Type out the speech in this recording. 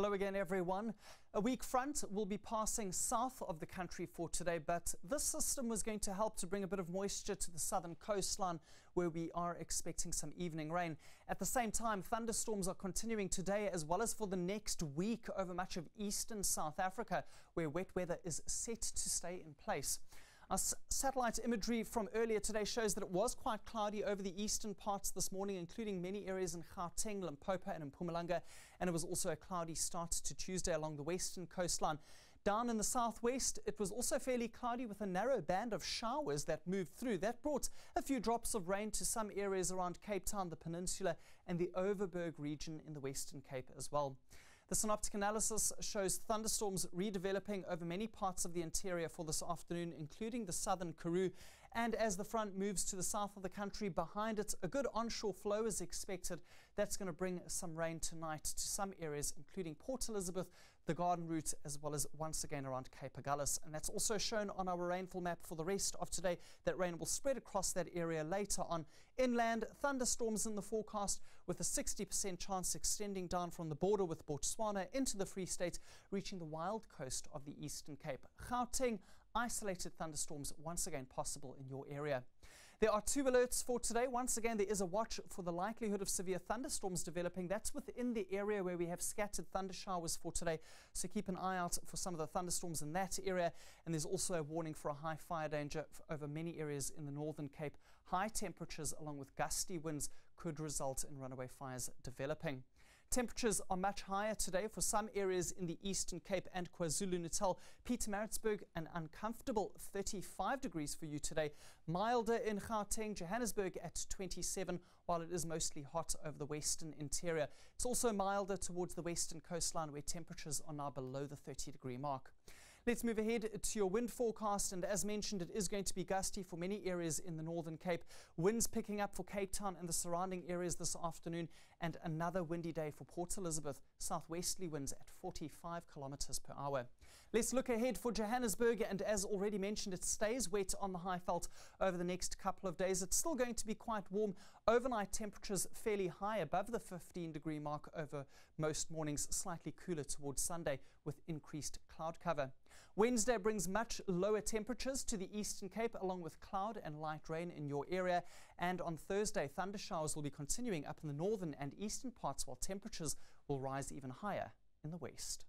Hello again, everyone. A weak front will be passing south of the country for today, but this system was going to help to bring a bit of moisture to the southern coastline, where we are expecting some evening rain. At the same time, thunderstorms are continuing today as well as for the next week over much of eastern South Africa, where wet weather is set to stay in place. Our satellite imagery from earlier today shows that it was quite cloudy over the eastern parts this morning, including many areas in Gauteng, Limpopo and in Mpumalanga, and it was also a cloudy start to Tuesday along the western coastline. Down in the southwest, it was also fairly cloudy with a narrow band of showers that moved through. That brought a few drops of rain to some areas around Cape Town, the peninsula and the Overberg region in the Western Cape as well. The Synoptic Analysis shows thunderstorms redeveloping over many parts of the interior for this afternoon, including the southern Karoo. And as the front moves to the south of the country, behind it, a good onshore flow is expected. That's going to bring some rain tonight to some areas, including Port Elizabeth, the Garden Route, as well as once again around Cape Agulhas. And that's also shown on our rainfall map for the rest of today. That rain will spread across that area later on. Inland, thunderstorms in the forecast with a 60% chance extending down from the border with Botswana into the Free State, reaching the wild coast of the Eastern Cape. Gauteng, isolated thunderstorms once again possible in your area. There are two alerts for today. Once again, there is a watch for the likelihood of severe thunderstorms developing. That's within the area where we have scattered thunder showers for today. So keep an eye out for some of the thunderstorms in that area. And there's also a warning for a high fire danger over many areas in the Northern Cape. High temperatures along with gusty winds could result in runaway fires developing. Temperatures are much higher today for some areas in the Eastern Cape and KwaZulu-Natal. Pietermaritzburg, an uncomfortable 35 degrees for you today. Milder in Gauteng, Johannesburg at 27, while it is mostly hot over the western interior. It's also milder towards the western coastline, where temperatures are now below the 30-degree mark. Let's move ahead to your wind forecast, and as mentioned, it is going to be gusty for many areas in the Northern Cape. Winds picking up for Cape Town and the surrounding areas this afternoon, and another windy day for Port Elizabeth. Southwesterly winds at 45 kilometers per hour. Let's look ahead for Johannesburg, and as already mentioned, it stays wet on the Highveld over the next couple of days. It's still going to be quite warm. Overnight temperatures fairly high, above the 15-degree mark over most mornings, slightly cooler towards Sunday with increased cloud cover. Wednesday brings much lower temperatures to the Eastern Cape, along with cloud and light rain in your area. And on Thursday, thunder showers will be continuing up in the northern and eastern parts, while temperatures will rise even higher in the west.